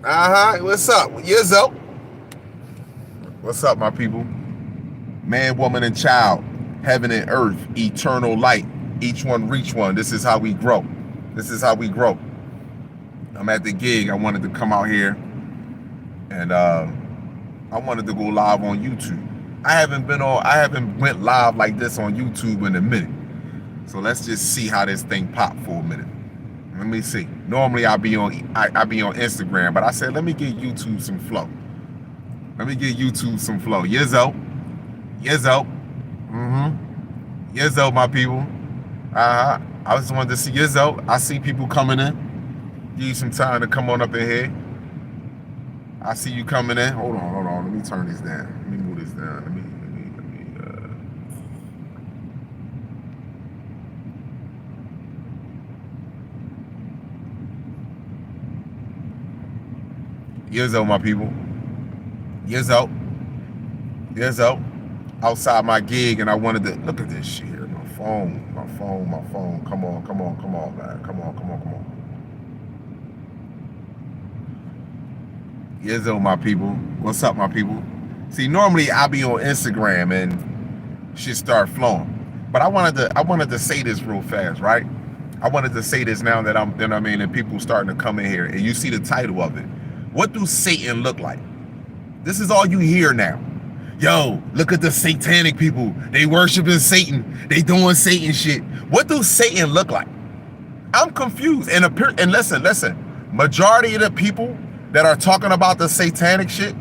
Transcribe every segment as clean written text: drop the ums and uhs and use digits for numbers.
What's up? Yizzo. What's up, my people? Man, woman, and child, heaven and earth, eternal light. Each one reach one. This is how we grow. This is how we grow. I'm at the gig. I wanted to come out here, and I wanted to go live on YouTube. I haven't went live like this on YouTube in a minute. So let's just see how this thing pop for a minute. Let me see. Normally I be on Instagram, but I said let me give YouTube some flow. Yizzo. Yizzo, my people. I just wanted to see Yizzo. I see people coming in. Give you some time to come on up in here. I see you coming in. Hold on. Let me turn this down. Let me move this down. Yizzo, my people. Yizzo. Outside my gig, and I wanted to look at this shit here. My phone. Come on, man. Come on. Yizzo, my people. What's up, my people? See, normally I be on Instagram and shit start flowing, but I wanted to say this real fast, right? I wanted to say this now that and people starting to come in here, and you see the title of it. What do Satan look like? This is all you hear now. Yo, look at the satanic people. They worshiping Satan. They doing Satan shit. What do Satan look like? I'm confused. And listen. Majority of the people that are talking about the satanic shit,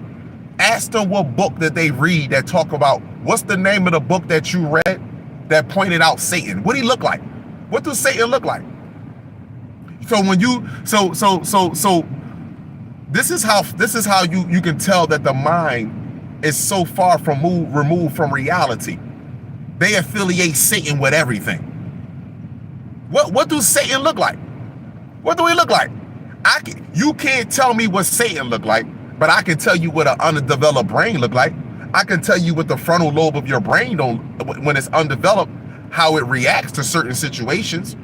ask them what book that they read that talk about, what's the name of the book that you read that pointed out Satan? What do he look like? What does Satan look like? So when you this is how you can tell that the mind is so far from removed from reality. They affiliate Satan with everything. What does Satan look like? What do he look like? You can't tell me what Satan look like, but I can tell you what an undeveloped brain look like. I can tell you what the frontal lobe of your brain when it's undeveloped, how it reacts to certain situations.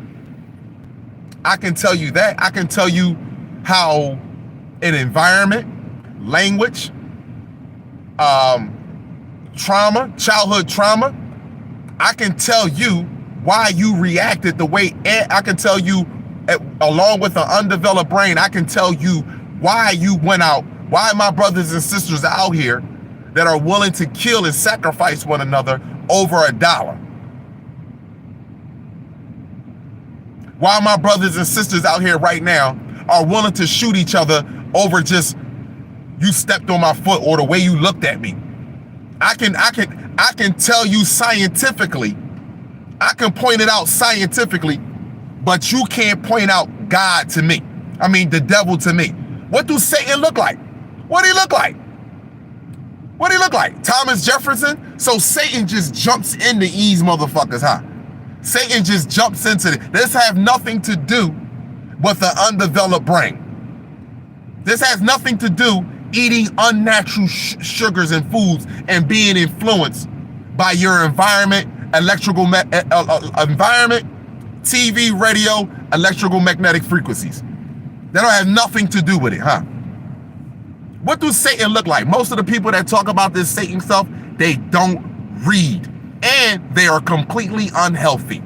I can tell you that. I can tell you how an environment, language, childhood trauma, I can tell you why you reacted the way, and I can tell you, along with an undeveloped brain, I can tell you why you went out, why my brothers and sisters out here that are willing to kill and sacrifice one another over $1. Why my brothers and sisters out here right now are willing to shoot each other over just you stepped on my foot or the way you looked at me. I can tell you scientifically. I can point it out scientifically, but you can't point out God to me. I mean, the devil to me. What do Satan look like? What do he look like? What do he look like? Thomas Jefferson? So Satan just jumps into these motherfuckers, huh? Satan just jumps into it. This have nothing to do with the undeveloped brain. This has nothing to do eating unnatural sugars and foods and being influenced by your environment, environment, TV, radio, electrical magnetic frequencies. That don't have nothing to do with it, huh? What does Satan look like? Most of the people that talk about this Satan stuff, they don't read. And they are completely unhealthy.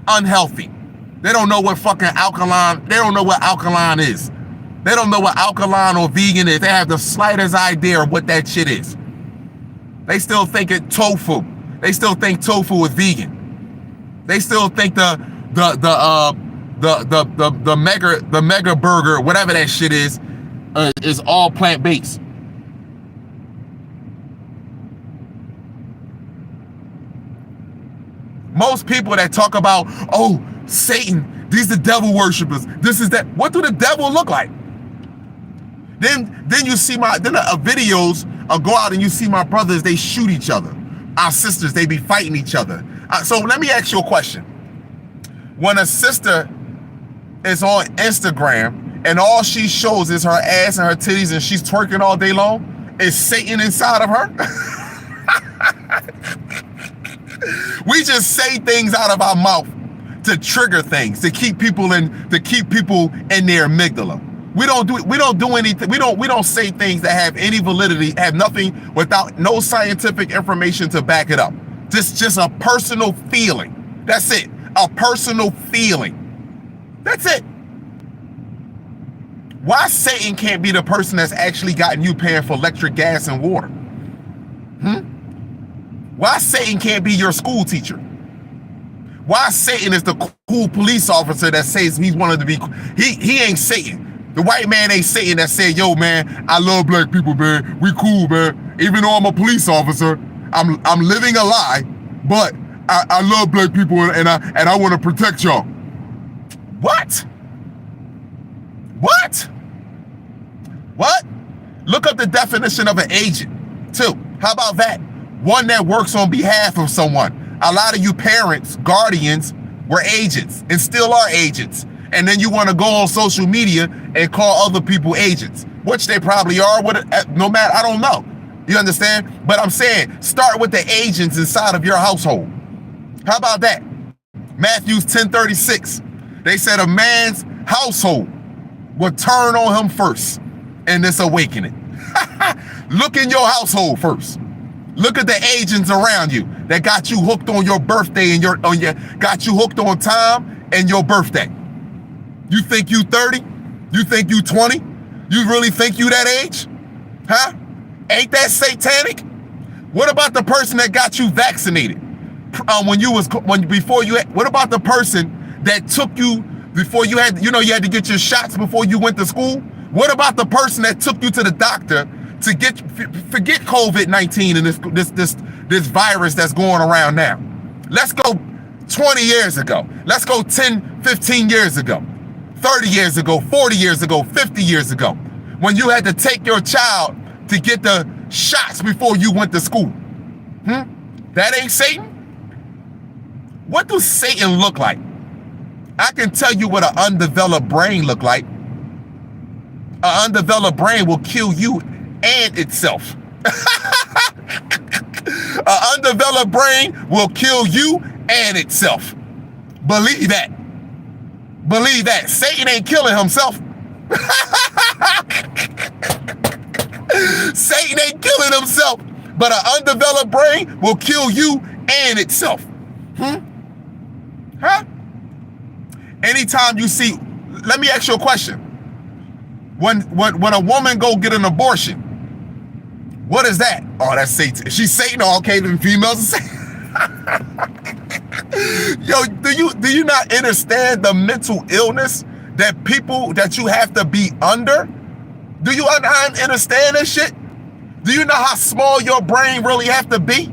They don't know what fucking alkaline, they don't know what alkaline is. They don't know what alkaline or vegan is. They have the slightest idea of what that shit is. They still think it tofu. They still think tofu is vegan. They still think the mega burger, whatever that shit is all plant-based. Most people that talk about, oh, Satan, these the devil worshipers, this is that. What do the devil look like? Then you see videos, I'll go out and you see my brothers, they shoot each other. Our sisters, they be fighting each other. So let me ask you a question. When a sister is on Instagram and all she shows is her ass and her titties and she's twerking all day long, is Satan inside of her? We just say things out of our mouth to trigger things, to keep people in their amygdala. We don't do anything. We don't say things that have any validity, have nothing, without no scientific information to back it up. Just a personal feeling. That's it. A personal feeling. That's it. Why Satan can't be the person that's actually gotten you paying for electric, gas, and water? Why Satan can't be your school teacher? Why Satan is the cool police officer that says he wanted to be? He ain't Satan. The white man ain't Satan that said, yo, man, I love black people, man. We cool, man. Even though I'm a police officer, I'm living a lie, but I love black people and I want to protect y'all. What? What? What? Look up the definition of an agent, too. How about that? One that works on behalf of someone. A lot of you parents, guardians, were agents and still are agents. And then you want to go on social media and call other people agents, which they probably are, no matter, I don't know. You understand? But I'm saying, start with the agents inside of your household. How about that? Matthew 10:36. They said a man's household will turn on him first in this awakening. Look in your household first. Look at the agents around you that got you hooked on your birthday and got you hooked on time and your birthday. You think you 30? You think you 20? You really think you that age? Huh? Ain't that satanic? What about the person that got you vaccinated? What about the person that took you before you had to get your shots before you went to school? What about the person that took you to the doctor to forget COVID-19 and this virus that's going around now? Let's go 20 years ago. Let's go 10, 15 years ago, 30 years ago, 40 years ago, 50 years ago, when you had to take your child to get the shots before you went to school. That ain't Satan? What does Satan look like? I can tell you what an undeveloped brain look like. An undeveloped brain will kill you and itself. An undeveloped brain will kill you and itself. Believe that. Believe that. Satan ain't killing himself. Satan ain't killing himself, but an undeveloped brain will kill you and itself. Huh? Anytime you see, let me ask you a question. When a woman go get an abortion, what is that? Oh, that's Satan. She's Satan. Oh, okay, then females are Satan. Yo, do you not understand the mental illness that you have to be under? Do you understand this shit? Do you know how small your brain really have to be?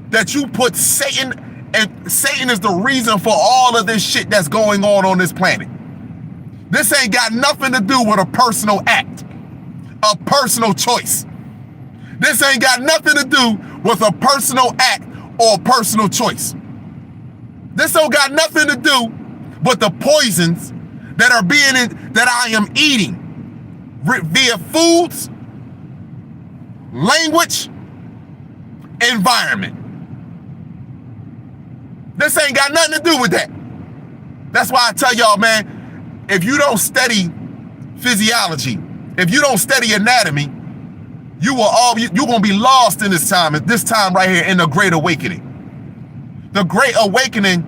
That you put Satan, and Satan is the reason for all of this shit that's going on this planet. This ain't got nothing to do with a personal act, a personal choice. This ain't got nothing to do with a personal act or a personal choice. This don't got nothing to do with the poisons that I am eating via foods, language, environment. This ain't got nothing to do with that. That's why I tell y'all, man, if you don't study physiology, if you don't study anatomy, you're gonna be lost in this time right here in the Great Awakening. The Great Awakening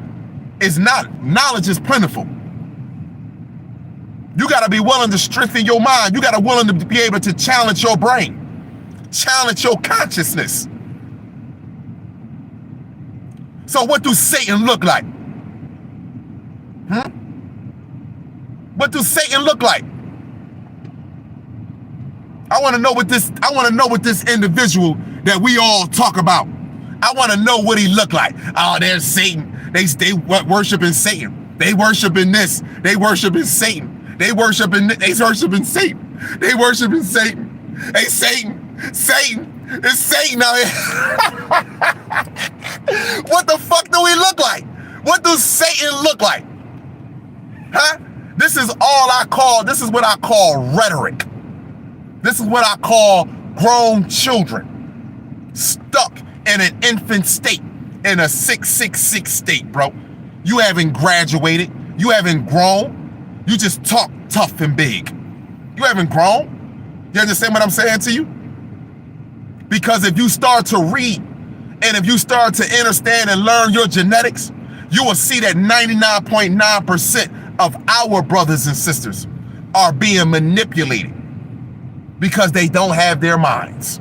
is not, knowledge is plentiful. You gotta be willing to strengthen your mind. You gotta be willing to be able to challenge your brain, challenge your consciousness. So what does Satan look like? What does Satan look like? I want to know what this individual that we all talk about. I want to know what he look like. Oh, there's Satan. They worshiping Satan. They worshiping this. They worshiping Satan. They worshiping Satan. They worshiping Satan. Hey, Satan. It's Satan out here. What the fuck do we look like? What does Satan look like? Huh? This is what I call rhetoric. This is what I call grown children stuck in an infant state, in a 666 state, bro. You haven't graduated. You haven't grown. You just talk tough and big. You haven't grown. You understand what I'm saying to you? Because if you start to read and if you start to understand and learn your genetics, you will see that 99.9% of our brothers and sisters are being manipulated because they don't have their minds.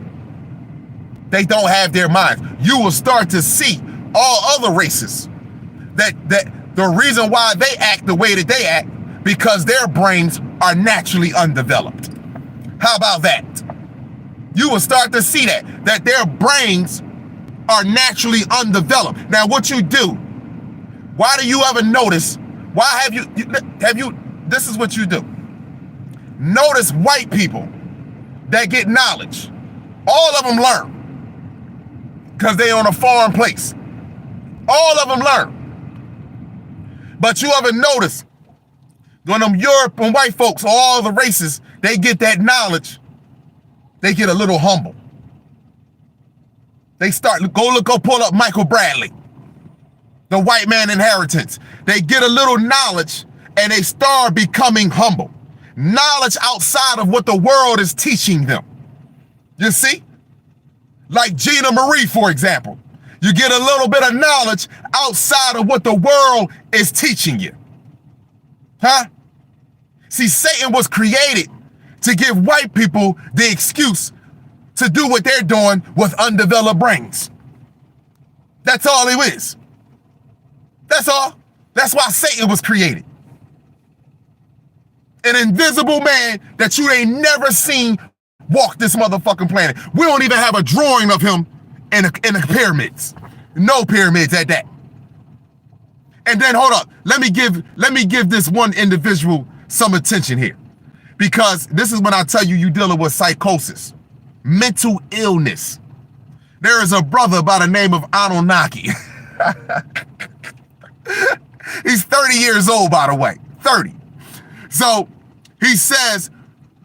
They don't have their minds. You will start to see all other races that the reason why they act the way that they act because their brains are naturally undeveloped. How about that? You will start to see that their brains are naturally undeveloped. Now, what you do, why do you ever notice, this is what you do. Notice white people that get knowledge. All of them learn because they on a foreign place. All of them learn. But you ever notice when them European white folks, all the races, they get that knowledge, they get a little humble. They go pull up Michael Bradley, The White Man Inheritance. They get a little knowledge and they start becoming humble. Knowledge outside of what the world is teaching them. You see? Like Gina Marie, for example. You get a little bit of knowledge outside of what the world is teaching you. Huh? See, Satan was created to give white people the excuse to do what they're doing with undeveloped brains. That's all it is. That's all. That's why Satan was created. An invisible man that you ain't never seen walk this motherfucking planet. We don't even have a drawing of him in the pyramids. No pyramids at that. And then hold up. Let me give this one individual some attention here. Because this is when I tell you you're dealing with psychosis, mental illness. There is a brother by the name of Anunnaki. He's 30 years old, by the way. 30. So he says,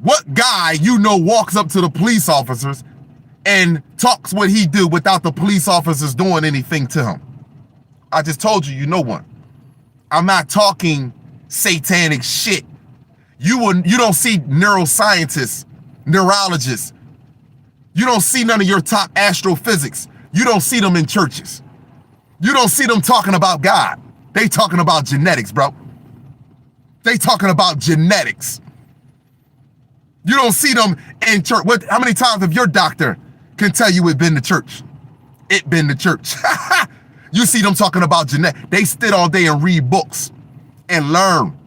what guy you know walks up to the police officers and talks what he do without the police officers doing anything to him? I just told you know one. I'm not talking satanic shit. You don't see neuroscientists, neurologists. You don't see none of your top astrophysics. You don't see them in churches. You don't see them talking about God. They talking about genetics, bro. They talking about genetics. You don't see them in church. How many times have your doctor can tell you it been to church? It been to church. You see them talking about genetics. They sit all day and read books and learn.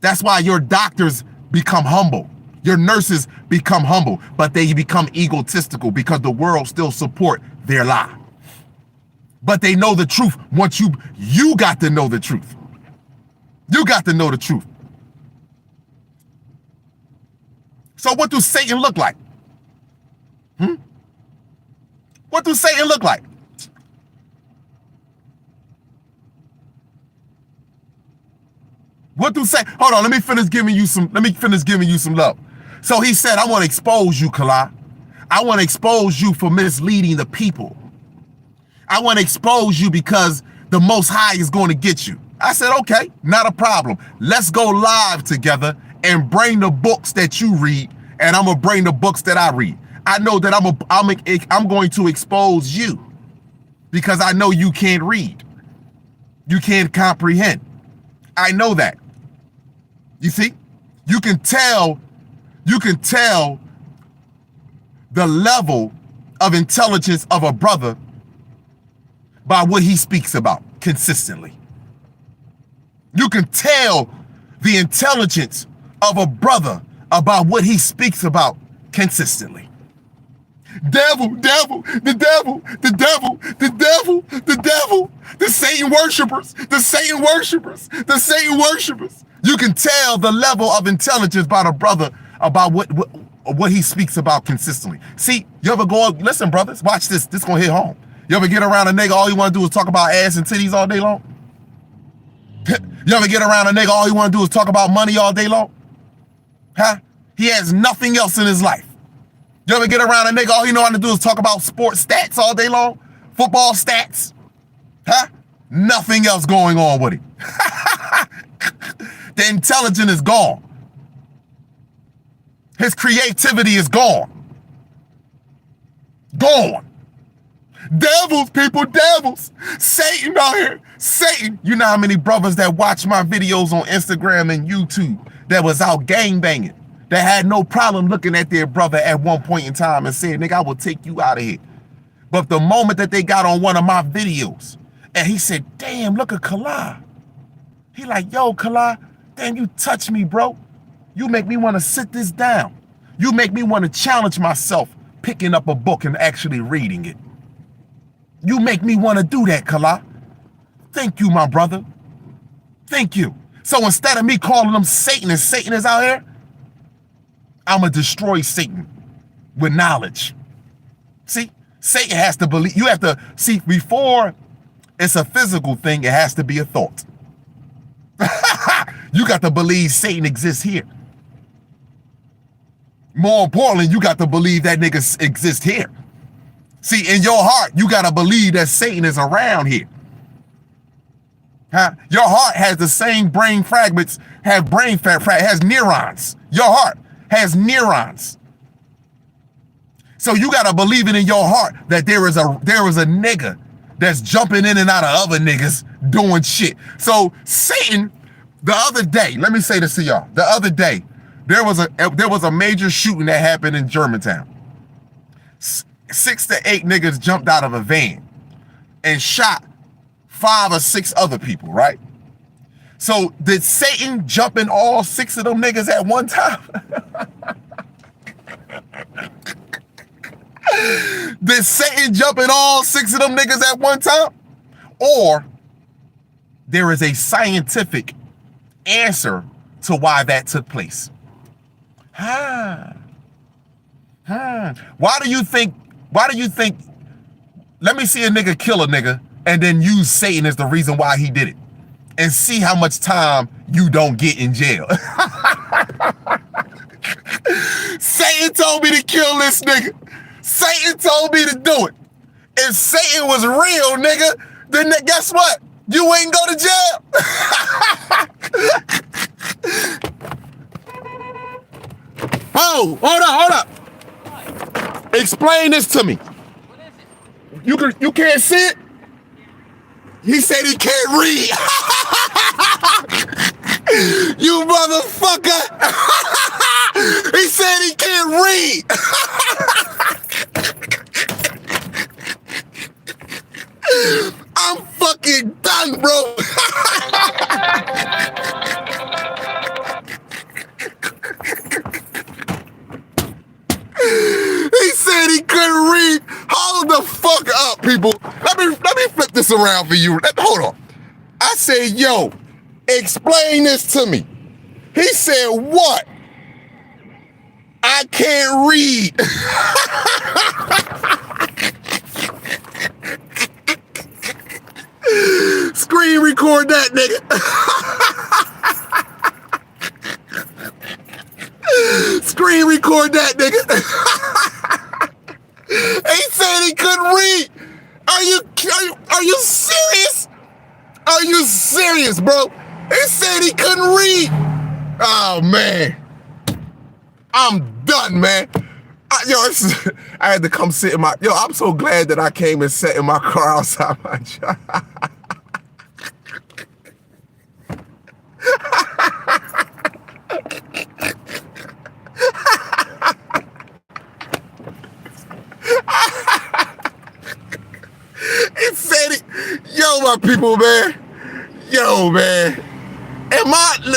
That's why your doctors become humble. Your nurses become humble, but they become egotistical because the world still support their lie. But they know the truth. Once you got to know the truth. You got to know the truth. So what does Satan look like? What does Satan look like? What do Satan? Hold on, let me finish giving you some love. So he said, I want to expose you, Kala. I want to expose you for misleading the people. I want to expose you because the Most High is going to get you. I said, okay, not a problem. Let's go live together and bring the books that you read, and I'm going to bring the books that I read. I know that I'm going to expose you because I know you can't read. You can't comprehend. I know that. You see? You can tell the level of intelligence of a brother by what he speaks about consistently. You can tell the intelligence of a brother about what he speaks about consistently. Devil, the Satan worshipers. You can tell the level of intelligence by the brother about what he speaks about consistently. See, you ever listen, brothers, watch this. This gonna hit home. You ever get around a nigga, all you wanna do is talk about ass and titties all day long? You ever get around a nigga, all you wanna do is talk about money all day long? Huh? He has nothing else in his life. You ever get around a nigga, all he know how to do is talk about sports stats all day long? Football stats? Huh? Nothing else going on with him. The intelligence is gone. His creativity is gone. Gone. Devils, people, devils. Satan out here. Satan. You know how many brothers that watch my videos on Instagram and YouTube that was out gangbanging, that had no problem looking at their brother at one point in time and saying, nigga, I will take you out of here. But the moment that they got on one of my videos and he said, damn, look at Kallah. He like, yo, Kallah, damn, you touch me, bro. You make me want to sit this down. You make me want to challenge myself picking up a book and actually reading it. You make me want to do that, Kallah. Thank you, my brother. Thank you. So instead of me calling him Satan and Satan is out here, I'm going to destroy Satan with knowledge. See, Satan has to believe. You have to see, before it's a physical thing, it has to be a thought. You got to believe Satan exists here. More importantly, you got to believe that nigga exists here. See, in your heart, you got to believe that Satan is around here. Huh? Your heart has the same brain fragments, has neurons. Your heart has neurons. So you got to believe it in your heart that there is a nigga that's jumping in and out of other niggas doing shit. So Satan, the other day, let me say this to y'all. The other day, there was a major shooting that happened in Germantown. 6 to 8 niggas jumped out of a van and shot 5 or 6 other people, right? So did Satan jump in all 6 of them niggas at one time? Did Satan jump in all 6 of them niggas at one time? Or there is a scientific answer to why that took place. Why do you think, let me see a nigga kill a nigga and then use Satan as the reason why he did it and see how much time you don't get in jail. Satan told me to kill this nigga. Satan told me to do it. If Satan was real, nigga, then guess what? You ain't go to jail. Oh, hold up. Explain this to me. What is it? You can't see it? He said he can't read. You motherfucker. He said he can't read. I'm fucking done, bro. He said he couldn't read. Hold the fuck up, people. Let me flip this around for you. Hold on. I said, yo, explain this to me. He said, what? I can't read. Screen record that, nigga. Screen record that, nigga. He said he couldn't read. Are you serious? Are you serious, bro? He said he couldn't read. Oh man, I'm done, man. I had to come sit in my. I'm so glad that I came and sat in my car outside my job. It said it. Yo, my people, man. Yo, man.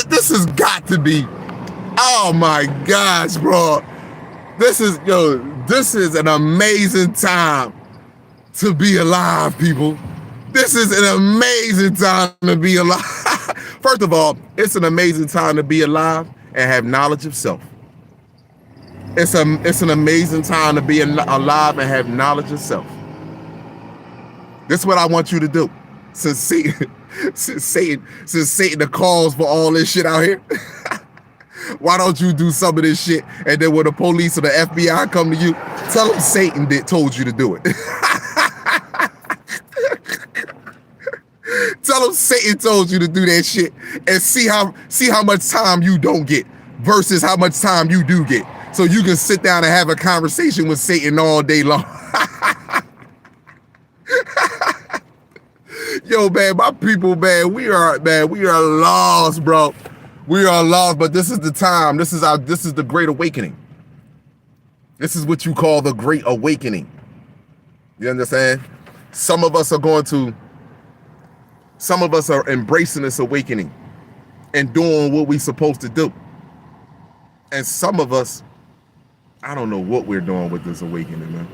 This has got to be. Oh my gosh, bro. This is an amazing time to be alive, people. This is an amazing time to be alive. First of all, it's an amazing time to be alive and have knowledge of self. It's an amazing time to be alive and have knowledge of self. This is what I want you to do. Since Satan the cause for all this shit out here, why don't you do some of this shit, and then when the police or the FBI come to you, tell them Satan told you to do it. Tell them Satan told you to do that shit, and see how much time you don't get versus how much time you do get. so you can sit down and have a conversation with Satan all day long. Yo, man, my people, man, we are lost, bro. We are lost, but this is the time. This is the Great Awakening. This is what you call the Great Awakening. You understand? Some of us are embracing this awakening and doing what we're supposed to do. And some of us, I don't know what we're doing with this awakening, man.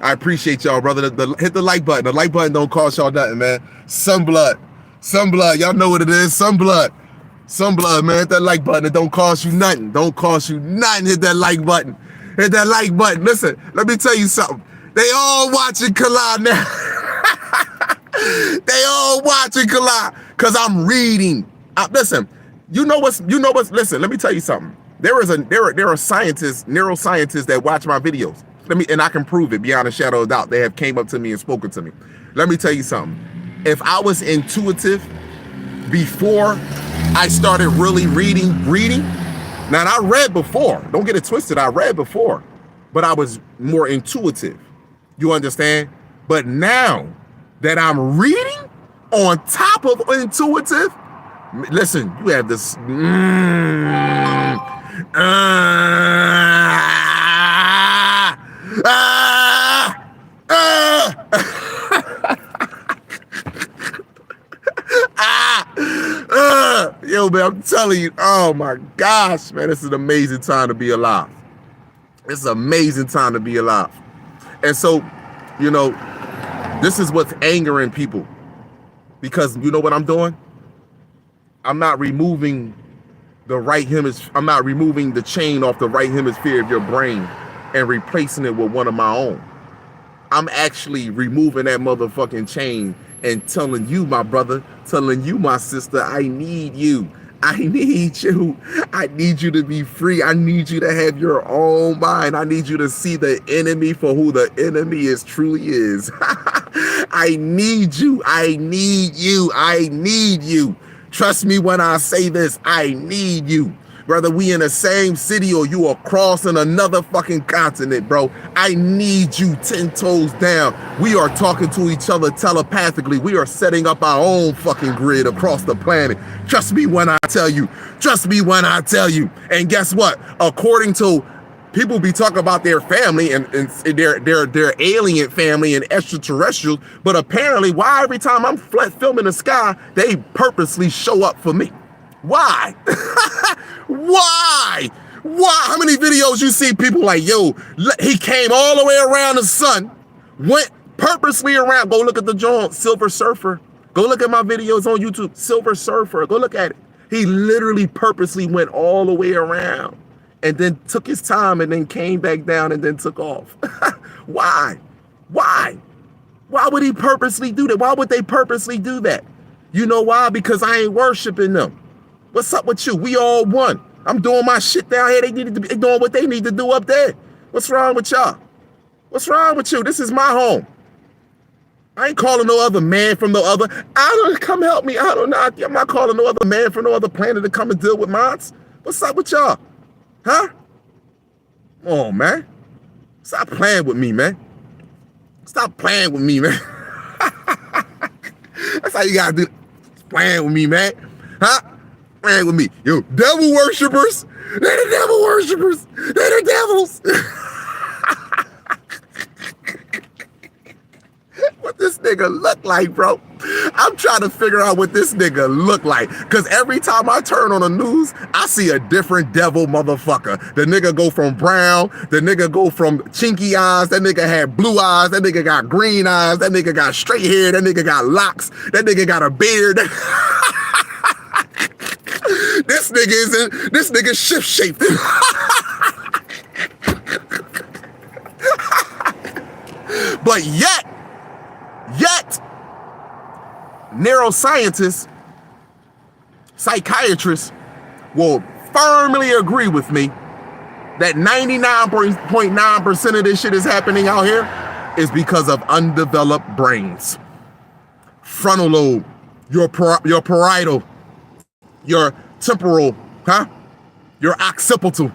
I appreciate y'all, brother. Hit the like button. The like button don't cost y'all nothing, man. Some blood. Y'all know what it is. Some blood, man. Hit that like button. It don't cost you nothing. Don't cost you nothing. Hit that like button. Hit that like button. Listen, let me tell you something. They all watching Kala now. They all watching Kala because I'm reading. Listen, you know what's. Listen, let me tell you something. There are scientists, neuroscientists that watch my videos. And I can prove it beyond a shadow of doubt. They have came up to me and spoken to me. Let me tell you something. If I was intuitive before I started really reading, now I read before. Don't get it twisted. I read before, but I was more intuitive. You understand? But now that I'm reading on top of intuitive, listen, you have this. Yo, man, I'm telling you, oh my gosh, man, this is an amazing time to be alive. It's an amazing time to be alive. And so, you know, this is what's angering people, because you know what I'm doing? I'm not removing the right hemisphere. I'm not removing the chain off the right hemisphere of your brain and replacing it with one of my own. I'm actually removing that motherfucking chain and telling you, my brother, telling you, my sister, I need you. I need you. I need you to be free. I need you to have your own mind. I need you to see the enemy for who the enemy truly is. I need you. I need you. I need you. Trust me when I say this, I need you. Whether we in the same city or you are crossing another fucking continent, bro, I need you 10 toes down. We are talking to each other telepathically. We are setting up our own fucking grid across the planet. Trust me when I tell you. Trust me when I tell you. And guess what? According to people be talking about their family and their alien family and extraterrestrials, but apparently why every time I'm filming the sky, they purposely show up for me? Why? Why? How many videos you see people like, yo, he came all the way around the sun, went purposely around. Go look at the joint, Silver Surfer. Go look at my videos on YouTube, Silver Surfer. Go look at it. He literally purposely went all the way around and then took his time and then came back down and then took off. Why? Why would he purposely do that? Why would they purposely do that? You know why? Because I ain't worshiping them. What's up with you? We all one. I'm doing my shit down here. They need to be doing what they need to do up there. What's wrong with y'all? What's wrong with you? This is my home. I ain't calling no other man from no other. Come help me. I don't know. I'm not calling no other man from no other planet to come and deal with mine. What's up with y'all? Huh? Oh, man. Stop playing with me, man. Stop playing with me, man. That's how you gotta do it. Playing with me, man. Huh? Playing with me. Yo, devil worshippers. They're the devil worshippers. They're the devils. What this nigga look like, bro? I'm trying to figure out what this nigga look like. Because every time I turn on the news, I see a different devil motherfucker. The nigga go from brown. The nigga go from chinky eyes. That nigga had blue eyes. That nigga got green eyes. That nigga got straight hair. That nigga got locks. That nigga got a beard. This nigga shift shaped. But yet, neuroscientists, psychiatrists will firmly agree with me that 99.9% of this shit is happening out here is because of undeveloped brains. Frontal lobe, your parietal, your temporal, your occipital.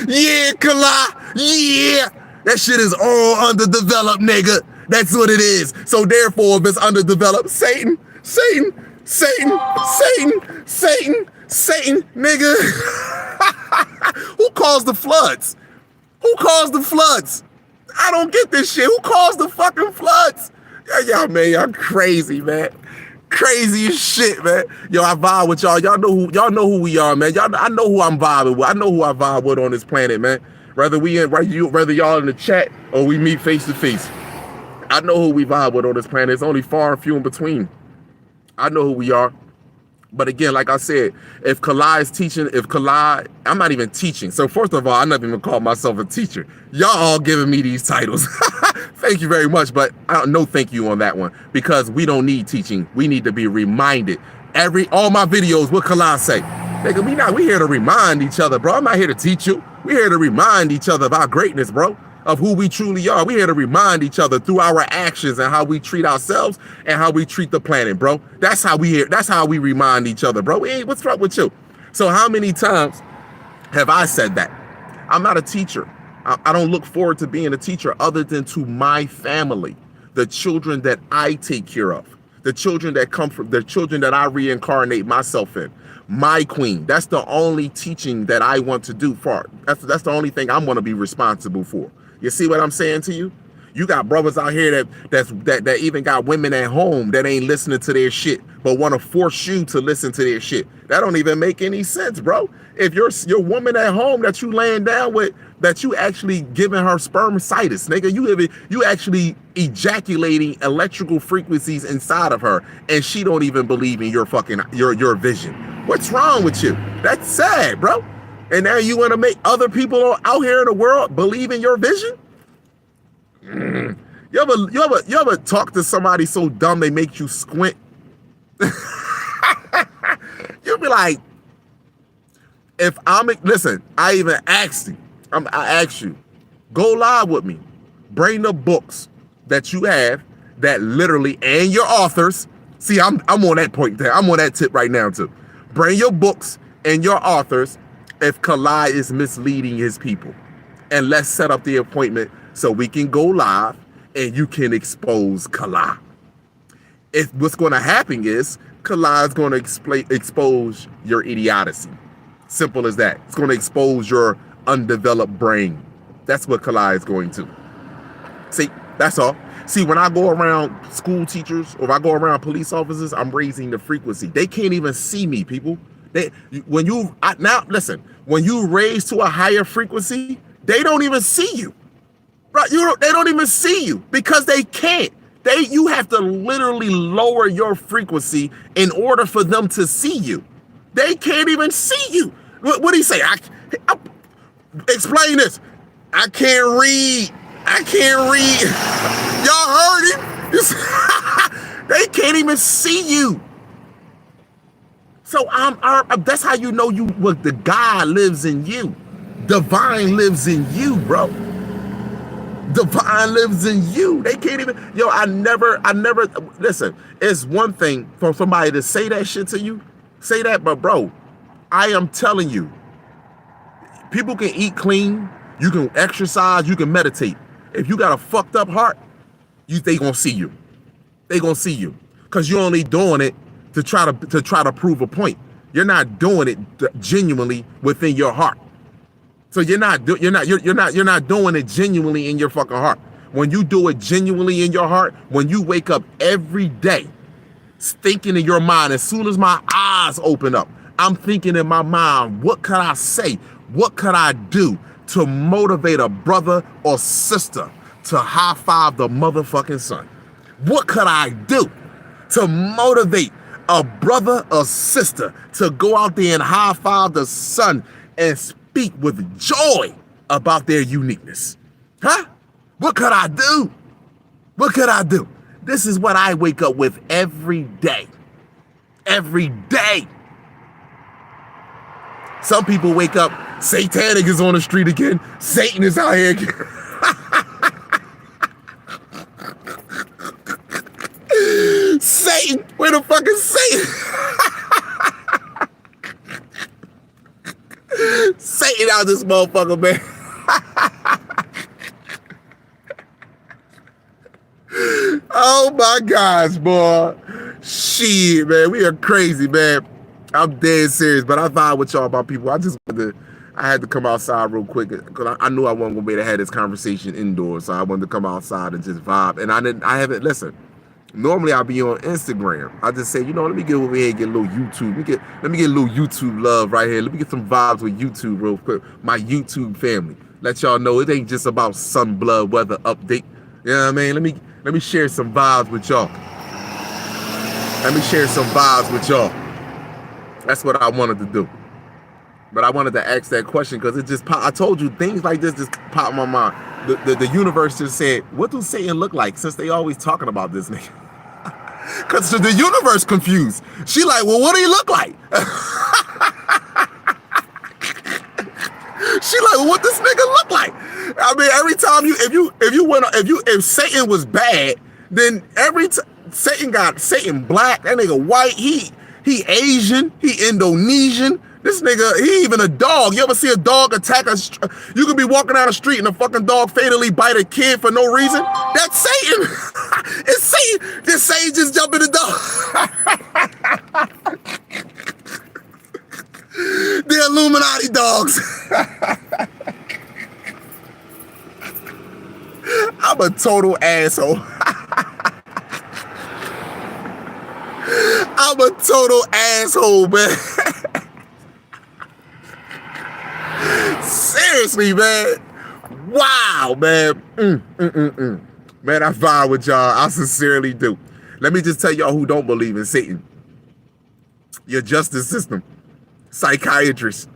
Yeah, Kala. Yeah. That shit is all underdeveloped, nigga. That's what it is. So therefore, if it's underdeveloped, Satan, nigga. Who caused the floods? Who caused the floods? I don't get this shit. Who caused the fucking floods? Y'all, man, y'all crazy, man. Crazy as shit, man. Yo, I vibe with y'all. Y'all know who we are, man. I know who I'm vibing with. I know who I vibe with on this planet, man. Whether y'all in the chat or we meet face to face. I know who we vibe with on this planet. It's only far and few in between. I know who we are. But again, like I said, if Kalai is teaching, I'm not even teaching. So first of all, I never even call myself a teacher. Y'all all giving me these titles. Thank you very much, but I don't know thank you on that one because we don't need teaching. We need to be reminded. All my videos, what Kalai say? Nigga, we here to remind each other, bro. I'm not here to teach you. We're here to remind each other of our greatness, bro, of who we truly are. We're here to remind each other through our actions and how we treat ourselves and how we treat the planet, bro. That's how we remind each other, bro. Hey, what's wrong with you? So how many times have I said that? I'm not a teacher. I don't look forward to being a teacher other than to my family, the children that I take care of, the children that come from, the children that I reincarnate myself in. My queen. That's the only teaching that I want to do for. That's the only thing I'm going to be responsible for. You see what I'm saying to you? You got brothers out here that even got women at home that ain't listening to their shit, but want to force you to listen to their shit. That don't even make any sense, bro. If your woman at home that you laying down with, that you actually giving her spermicitis, nigga, you actually ejaculating electrical frequencies inside of her, and she don't even believe in your vision. What's wrong with you? That's sad, bro. And now you want to make other people out here in the world believe in your vision? You ever talk to somebody so dumb they make you squint? You'll be like, listen, I even asked you. I asked you, go live with me. Bring the books that you have that literally, and your authors. See, I'm on that point there. I'm on that tip right now too. Bring your books and your authors if Kalai is misleading his people. And let's set up the appointment so we can go live and you can expose Kalai. If what's going to happen is Kalai is going to expose your idiocy. Simple as that. It's going to expose your undeveloped brain. That's what Kalai is going to. See, that's all. See, when I go around school teachers or if I go around police officers, I'm raising the frequency. They can't even see me, people. When you raise to a higher frequency, they don't even see you. Right? They don't even see you because they can't. You have to literally lower your frequency in order for them to see you. They can't even see you. What do you say? Explain this. I can't read. Y'all heard it? They can't even see you. So that's how you know the God lives in you. Divine lives in you, bro. Divine lives in you. They can't even, I never, listen, it's one thing for somebody to say that shit to you, say that, but bro, I am telling you, people can eat clean, you can exercise, you can meditate. If you got a fucked up heart, they gonna see you. They gonna see you. Cause you're only doing it to try to prove a point. You're not doing it genuinely within your heart. So you're not doing it genuinely in your fucking heart. When you do it genuinely in your heart, when you wake up every day, thinking in your mind, as soon as my eyes open up, I'm thinking in my mind, what could I say? What could I do to motivate a brother or sister to high five the motherfucking sun? What could I do to motivate a brother or sister to go out there and high five the sun and speak with joy about their uniqueness? Huh? What could I do? What could I do? This is what I wake up with every day. Every day. Some people wake up, satanic is on the street again. Satan is out here again. Satan, where the fuck is Satan? Satan out this motherfucker, man. Oh my gosh, boy. Shit, man. We are crazy, man. I'm dead serious, but I vibe with y'all about people. I had to come outside real quick because I knew I wasn't gonna be able to have this conversation indoors, so I wanted to come outside and just vibe. And listen. Normally I'll be on Instagram. I just say, let me get over here and get a little YouTube. Let me get a little YouTube love right here. Let me get some vibes with YouTube real quick. My YouTube family. Let y'all know it ain't just about sun, blood, weather update. You know what I mean? Let me share some vibes with y'all. Let me share some vibes with y'all. That's what I wanted to do. But I wanted to ask that question because I told you things like this just popped in my mind. The universe just said, what does Satan look like? Since they always talking about this nigga. Because the universe confused. She like, well, what do he look like? She like, well, what this nigga look like? I mean, every time if Satan was bad, then Satan black, that nigga white, he Asian, he Indonesian. This nigga, he even a dog. You ever see a dog attack you could be walking down the street and a fucking dog fatally bite a kid for no reason? That's Satan. It's Satan. This Satan just jump in the dog. The Illuminati dogs. I'm a total asshole. I'm a total asshole, man. Seriously, man. Wow, man. Man, I vibe with y'all. I sincerely do. Let me just tell y'all who don't believe in Satan. Your justice system, psychiatrists,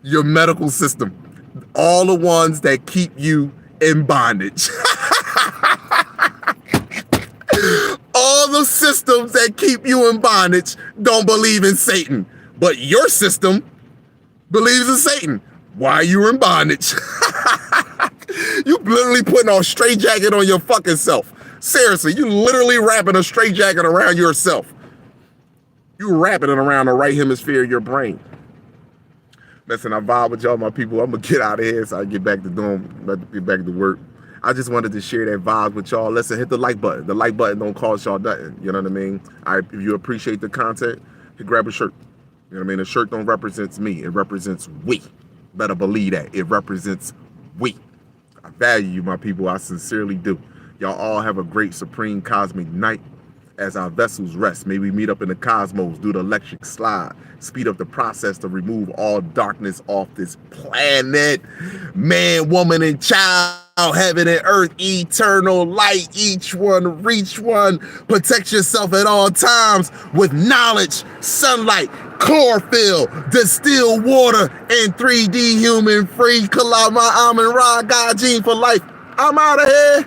your medical system, all the ones that keep you in bondage. All the systems that keep you in bondage don't believe in Satan. But your system believes in Satan. Why you in bondage? You literally putting a straitjacket on your fucking self. Seriously, you literally wrapping a straitjacket around yourself. You wrapping it around the right hemisphere of your brain. Listen, I vibe with y'all, my people. I'm gonna get out of here so I get back to work. I just wanted to share that vibe with y'all. Listen, hit the like button. The like button don't cost y'all nothing. You know what I mean? If you appreciate the content, grab a shirt. You know what I mean? The shirt don't represent me. It represents we. Better believe that. It represents we. I value you, my people. I sincerely do. Y'all all have a great supreme cosmic night. As our vessels rest, may we meet up in the cosmos, do the electric slide, speed up the process to remove all darkness off this planet. Man, woman, and child, heaven and earth, eternal light, each one, reach one. Protect yourself at all times with knowledge, sunlight, chlorophyll, distilled water, and 3D human free. Kalama Amin Ra, God Gene for life. I'm out of here.